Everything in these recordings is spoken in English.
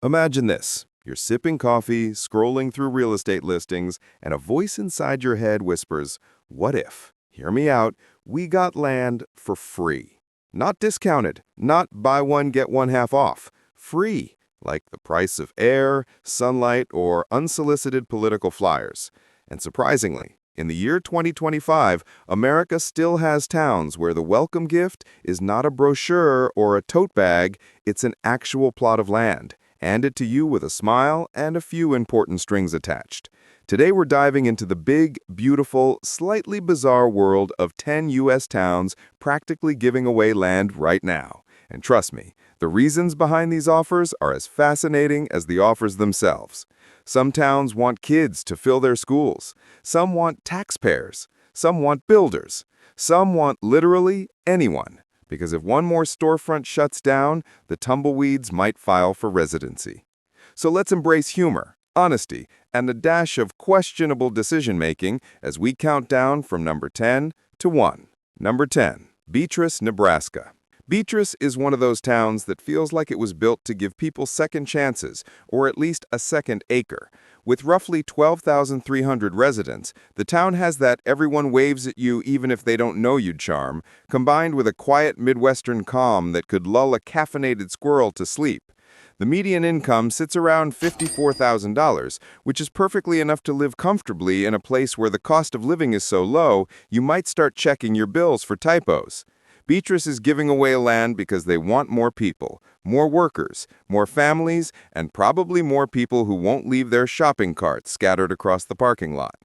Imagine this. You're sipping coffee, scrolling through real estate listings, and a voice inside your head whispers, "What if? Hear me out. We got land for free. Not discounted, not buy one, get one half off. Free, like the price of air, sunlight, or unsolicited political flyers." And surprisingly, in the year 2025, America still has towns where the welcome gift is not a brochure or a tote bag, it's an actual plot of land, handed to you with a smile and a few important strings attached. Today we're diving into the big, beautiful, slightly bizarre world of 10 U.S. towns practically giving away land right now. And trust me, the reasons behind these offers are as fascinating as the offers themselves. Some towns want kids to fill their schools. Some want taxpayers. Some want builders. Some want literally anyone. Because if one more storefront shuts down, the tumbleweeds might file for residency. So let's embrace humor, honesty, and a dash of questionable decision-making as we count down from number 10 to 1. Number 10, Beatrice, Nebraska. Beatrice is one of those towns that feels like it was built to give people second chances, or at least a second acre. With roughly 12,300 residents, the town has that everyone waves at you even if they don't know you charm, combined with a quiet Midwestern calm that could lull a caffeinated squirrel to sleep. The median income sits around $54,000, which is perfectly enough to live comfortably in a place where the cost of living is so low, you might start checking your bills for typos. Beatrice is giving away land because they want more people, more workers, more families, and probably more people who won't leave their shopping carts scattered across the parking lot.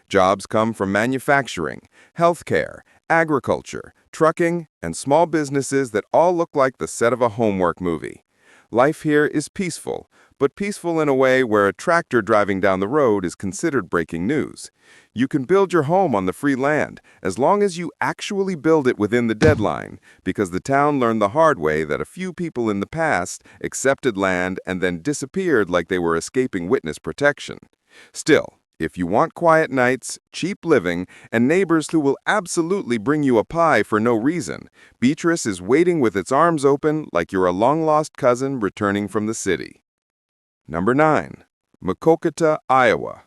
Jobs come from manufacturing, healthcare, agriculture, trucking, and small businesses that all look like the set of a Hallmark movie. Life here is peaceful, but peaceful in a way where a tractor driving down the road is considered breaking news. You can build your home on the free land, as long as you actually build it within the deadline, because the town learned the hard way that a few people in the past accepted land and then disappeared like they were escaping witness protection. Still, if you want quiet nights, cheap living, and neighbors who will absolutely bring you a pie for no reason, Beatrice is waiting with its arms open like you're a long-lost cousin returning from the city. Number 9. Maquoketa, Iowa.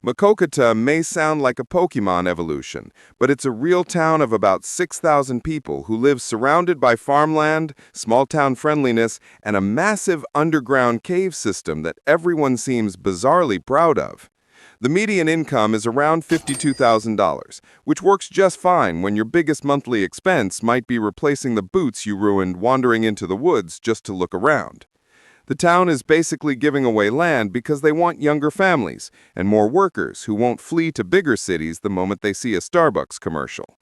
Maquoketa may sound like a Pokemon evolution, but it's a real town of about 6,000 people who live surrounded by farmland, small-town friendliness, and a massive underground cave system that everyone seems bizarrely proud of. The median income is around $52,000, which works just fine when your biggest monthly expense might be replacing the boots you ruined wandering into the woods just to look around. The town is basically giving away land because they want younger families and more workers who won't flee to bigger cities the moment they see a Starbucks commercial.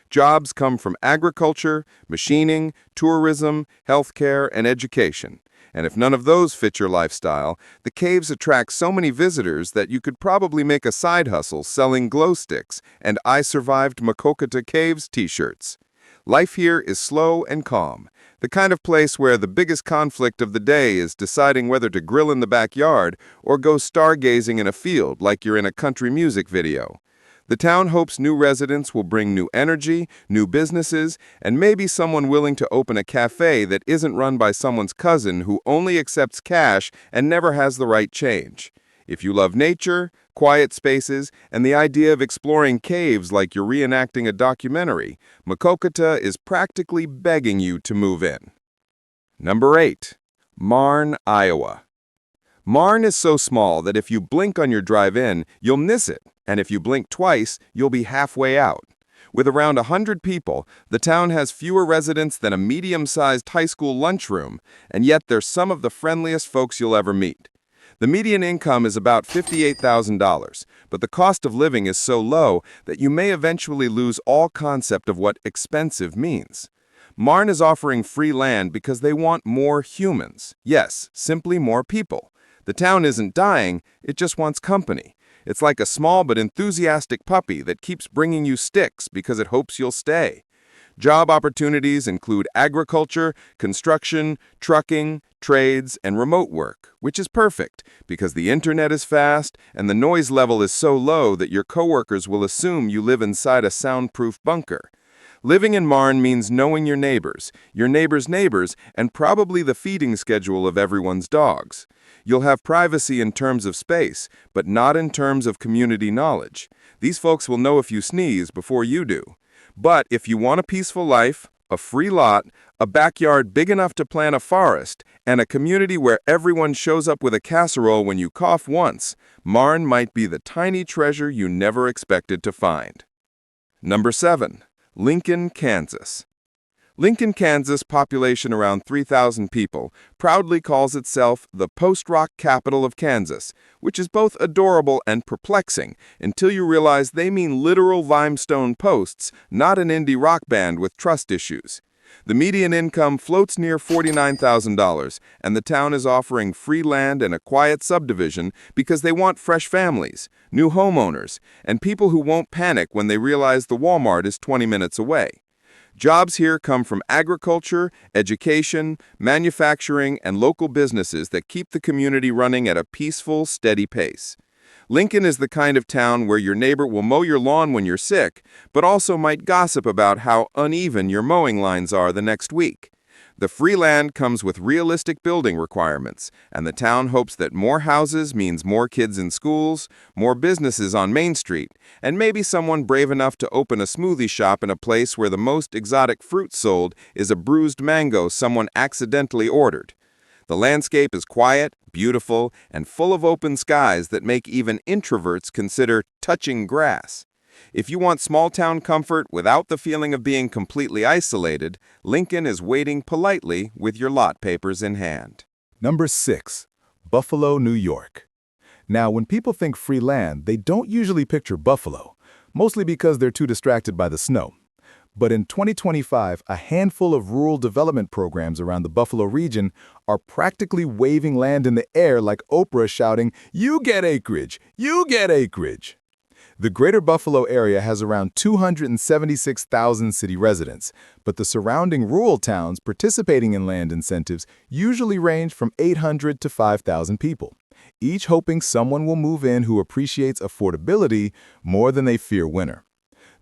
Jobs come from agriculture, machining, tourism, healthcare, and education. And if none of those fit your lifestyle, the caves attract so many visitors that you could probably make a side hustle selling glow sticks and "I Survived Maquoketa Caves" t-shirts. Life here is slow and calm, the kind of place where the biggest conflict of the day is deciding whether to grill in the backyard or go stargazing in a field like you're in a country music video. The town hopes new residents will bring new energy, new businesses, and maybe someone willing to open a cafe that isn't run by someone's cousin who only accepts cash and never has the right change. If you love nature, quiet spaces, and the idea of exploring caves like you're reenacting a documentary, Maquoketa is practically begging you to move in. Number 8. Marne, Iowa. Marne is so small that if you blink on your drive in, you'll miss it, and if you blink twice, you'll be halfway out. With around 100 people, the town has fewer residents than a medium-sized high school lunchroom, and yet they're some of the friendliest folks you'll ever meet. The median income is about $58,000, but the cost of living is so low that you may eventually lose all concept of what expensive means. Marne is offering free land because they want more humans. Yes, simply more people. The town isn't dying, it just wants company. It's like a small but enthusiastic puppy that keeps bringing you sticks because it hopes you'll stay. Job opportunities include agriculture, construction, trucking, trades, and remote work, which is perfect because the internet is fast and the noise level is so low that your coworkers will assume you live inside a soundproof bunker. Living in Marne means knowing your neighbors, and probably the feeding schedule of everyone's dogs. You'll have privacy in terms of space, but not in terms of community knowledge. These folks will know if you sneeze before you do. But if you want a peaceful life, a free lot, a backyard big enough to plant a forest, and a community where everyone shows up with a casserole when you cough once, Marne might be the tiny treasure you never expected to find. Number 7. Lincoln, Kansas. Lincoln, Kansas, population around 3,000 people, proudly calls itself the post-rock capital of Kansas, which is both adorable and perplexing until you realize they mean literal limestone posts, not an indie rock band with trust issues. The median income floats near $49,000, and the town is offering free land and a quiet subdivision because they want fresh families, new homeowners, and people who won't panic when they realize the Walmart is 20 minutes away. Jobs here come from agriculture, education, manufacturing, and local businesses that keep the community running at a peaceful, steady pace. Lincoln is the kind of town where your neighbor will mow your lawn when you're sick, but also might gossip about how uneven your mowing lines are the next week. The free land comes with realistic building requirements, and the town hopes that more houses means more kids in schools, more businesses on Main Street, and maybe someone brave enough to open a smoothie shop in a place where the most exotic fruit sold is a bruised mango someone accidentally ordered. The landscape is quiet, beautiful, and full of open skies that make even introverts consider touching grass. If you want small-town comfort without the feeling of being completely isolated, Lincoln is waiting politely with your lot papers in hand. Number 6. Buffalo, New York. Now, when people think free land, they don't usually picture Buffalo, mostly because they're too distracted by the snow. But in 2025, a handful of rural development programs around the Buffalo region are practically waving land in the air like Oprah shouting, "You get acreage! You get acreage!" The greater Buffalo area has around 276,000 city residents, but the surrounding rural towns participating in land incentives usually range from 800 to 5,000 people, each hoping someone will move in who appreciates affordability more than they fear winter.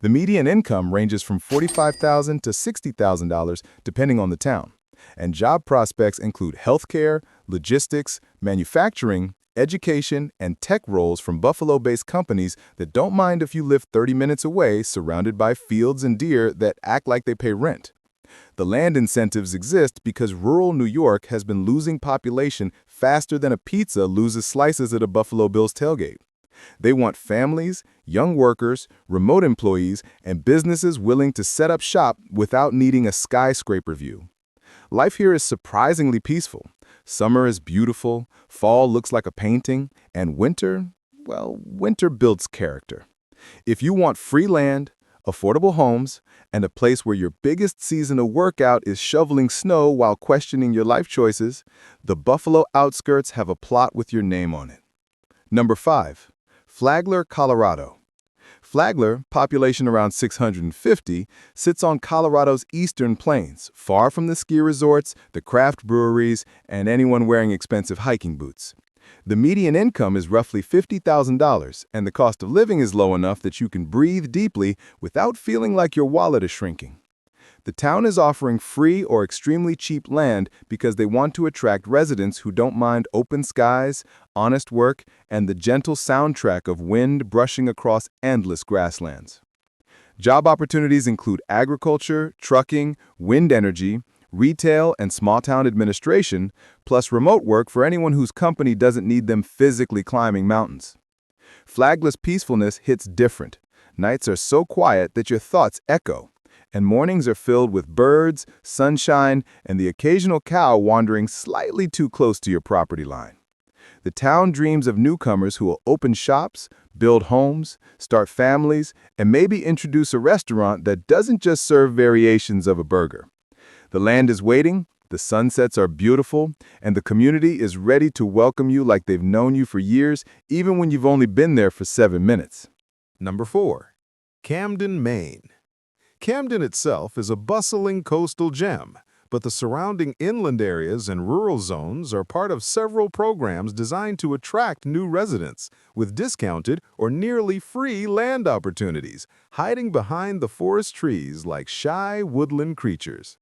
The median income ranges from $45,000 to $60,000 depending on the town, and job prospects include healthcare, logistics, manufacturing, education, and tech roles from Buffalo-based companies that don't mind if you live 30 minutes away surrounded by fields and deer that act like they pay rent. The land incentives exist because rural New York has been losing population faster than a pizza loses slices at a Buffalo Bills tailgate. They want families, young workers, remote employees, and businesses willing to set up shop without needing a skyscraper view. Life here is surprisingly peaceful. Summer is beautiful, fall looks like a painting, and winter, well, winter builds character. If you want free land, affordable homes, and a place where your biggest seasonal workout is shoveling snow while questioning your life choices, the Buffalo outskirts have a plot with your name on it. Number 5. Flagler, Colorado. Flagler, population around 650, sits on Colorado's eastern plains, far from the ski resorts, the craft breweries, and anyone wearing expensive hiking boots. The median income is roughly $50,000, and the cost of living is low enough that you can breathe deeply without feeling like your wallet is shrinking. The town is offering free or extremely cheap land because they want to attract residents who don't mind open skies, honest work, and the gentle soundtrack of wind brushing across endless grasslands. Job opportunities include agriculture, trucking, wind energy, retail, and small-town administration, plus remote work for anyone whose company doesn't need them physically climbing mountains. Flagler's peacefulness hits different. Nights are so quiet that your thoughts echo, and mornings are filled with birds, sunshine, and the occasional cow wandering slightly too close to your property line. The town dreams of newcomers who will open shops, build homes, start families, and maybe introduce a restaurant that doesn't just serve variations of a burger. The land is waiting, the sunsets are beautiful, and the community is ready to welcome you like they've known you for years, even when you've only been there for 7 minutes. Number 4. Camden, Maine. Camden itself is a bustling coastal gem, but the surrounding inland areas and rural zones are part of several programs designed to attract new residents, with discounted or nearly free land opportunities, hiding behind the forest trees like shy woodland creatures.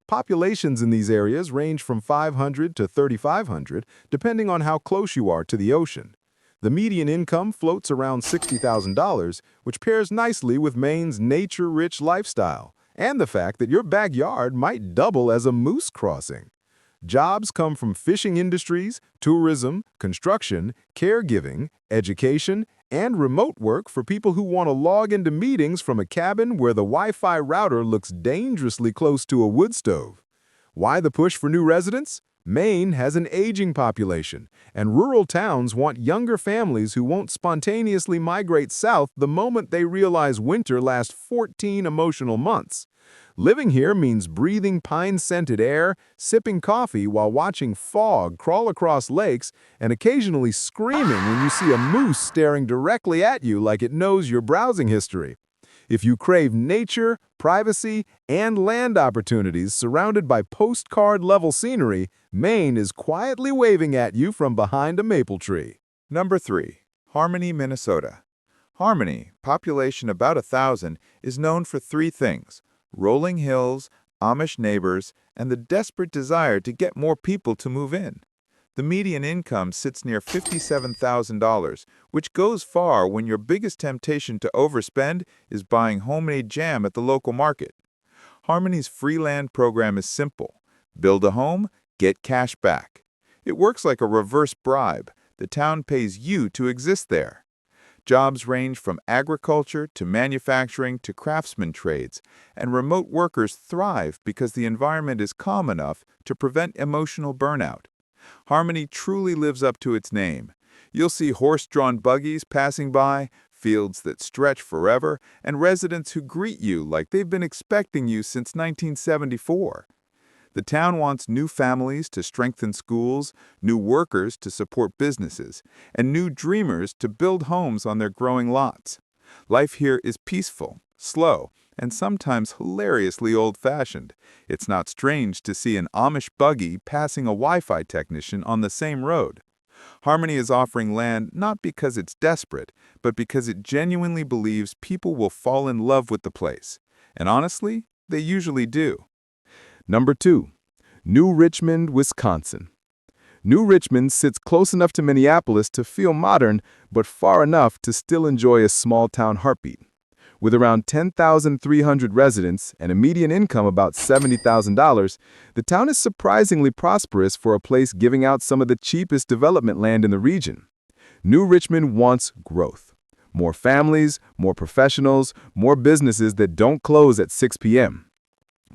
Populations in these areas range from 500 to 3,500, depending on how close you are to the ocean. The median income floats around $60,000, which pairs nicely with Maine's nature-rich lifestyle, and the fact that your backyard might double as a moose crossing. Jobs come from fishing industries, tourism, construction, caregiving, education, and remote work for people who want to log into meetings from a cabin where the Wi-Fi router looks dangerously close to a wood stove. Why the push for new residents? Maine has an aging population, and rural towns want younger families who won't spontaneously migrate south the moment they realize winter lasts 14 emotional months. Living here means breathing pine-scented air, sipping coffee while watching fog crawl across lakes, and occasionally screaming when you see a moose staring directly at you like it knows your browsing history. If you crave nature, privacy, and land opportunities surrounded by postcard-level scenery, Maine is quietly waving at you from behind a maple tree. Number 3. Harmony, Minnesota. Harmony, population about 1,000, is known for three things: rolling hills, Amish neighbors, and the desperate desire to get more people to move in. The median income sits near $57,000, which goes far when your biggest temptation to overspend is buying homemade jam at the local market. Harmony's free land program is simple. Build a home, get cash back. It works like a reverse bribe. The town pays you to exist there. Jobs range from agriculture to manufacturing to craftsman trades, and remote workers thrive because the environment is calm enough to prevent emotional burnout. Harmony truly lives up to its name. You'll see horse-drawn buggies passing by, fields that stretch forever, and residents who greet you like they've been expecting you since 1974. The town wants new families to strengthen schools, new workers to support businesses, and new dreamers to build homes on their growing lots. Life here is peaceful, slow, and sometimes hilariously old-fashioned. It's not strange to see an Amish buggy passing a Wi-Fi technician on the same road. Harmony is offering land not because it's desperate, but because it genuinely believes people will fall in love with the place. And honestly, they usually do. Number 2. New Richmond, Wisconsin. New Richmond sits close enough to Minneapolis to feel modern, but far enough to still enjoy a small-town heartbeat. With around 10,300 residents and a median income about $70,000, the town is surprisingly prosperous for a place giving out some of the cheapest development land in the region. New Richmond wants growth. More families, more professionals, more businesses that don't close at 6 p.m.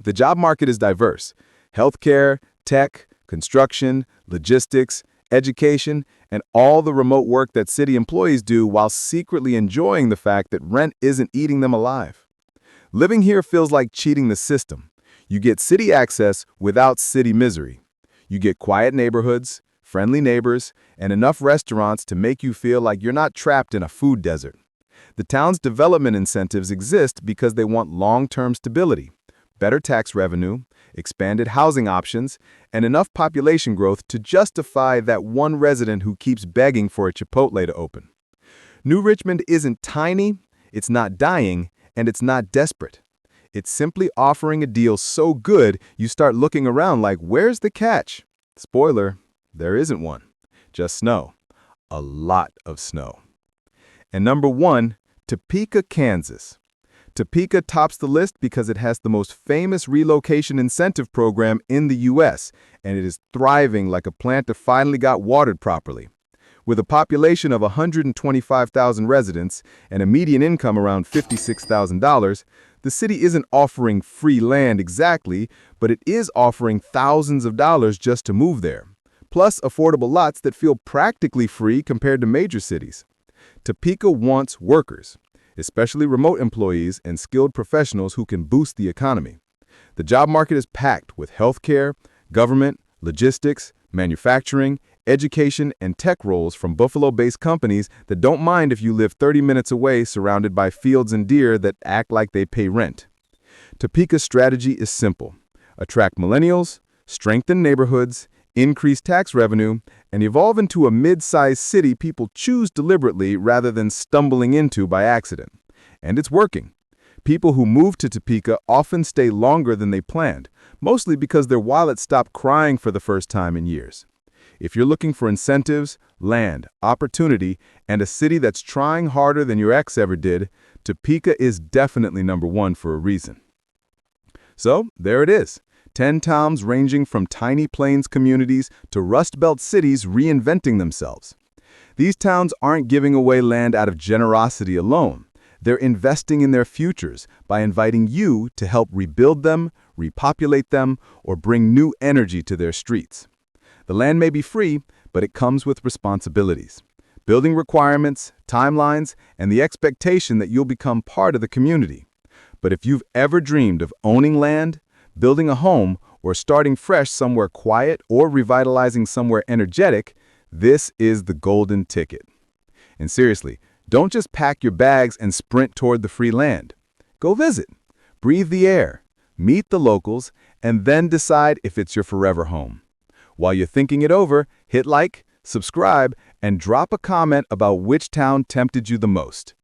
The job market is diverse: healthcare, tech, construction, logistics, education, and all the remote work that city employees do while secretly enjoying the fact that rent isn't eating them alive. Living here feels like cheating the system. You get city access without city misery. You get quiet neighborhoods, friendly neighbors, and enough restaurants to make you feel like you're not trapped in a food desert. The town's development incentives exist because they want long-term stability, better tax revenue, expanded housing options, and enough population growth to justify that one resident who keeps begging for a Chipotle to open. New Richmond isn't tiny, it's not dying, and it's not desperate. It's simply offering a deal so good you start looking around like, where's the catch? Spoiler, there isn't one. Just snow. A lot of snow. And number 1, Topeka, Kansas. Topeka tops the list because it has the most famous relocation incentive program in the U.S., and it is thriving like a plant that finally got watered properly. With a population of 125,000 residents and a median income around $56,000, the city isn't offering free land exactly, but it is offering thousands of dollars just to move there, plus affordable lots that feel practically free compared to major cities. Topeka wants workers, especially remote employees and skilled professionals who can boost the economy. The job market is packed with healthcare, government, logistics, manufacturing, education, and tech roles from Buffalo-based companies that don't mind if you live 30 minutes away surrounded by fields and deer that act like they pay rent. Topeka's strategy is simple: attract millennials, strengthen neighborhoods, increase tax revenue, and evolve into a mid-sized city people choose deliberately rather than stumbling into by accident. And it's working. People who move to Topeka often stay longer than they planned, mostly because their wallets stop crying for the first time in years. If you're looking for incentives, land, opportunity, and a city that's trying harder than your ex ever did, Topeka is definitely #1 for a reason. So, there it is. 10 towns ranging from tiny plains communities to Rust Belt cities reinventing themselves. These towns aren't giving away land out of generosity alone. They're investing in their futures by inviting you to help rebuild them, repopulate them, or bring new energy to their streets. The land may be free, but it comes with responsibilities. Building requirements, timelines, and the expectation that you'll become part of the community. But if you've ever dreamed of owning land, building a home, or starting fresh somewhere quiet or revitalizing somewhere energetic, this is the golden ticket. And seriously, don't just pack your bags and sprint toward the free land. Go visit, breathe the air, meet the locals, and then decide if it's your forever home. While you're thinking it over, hit like, subscribe, and drop a comment about which town tempted you the most.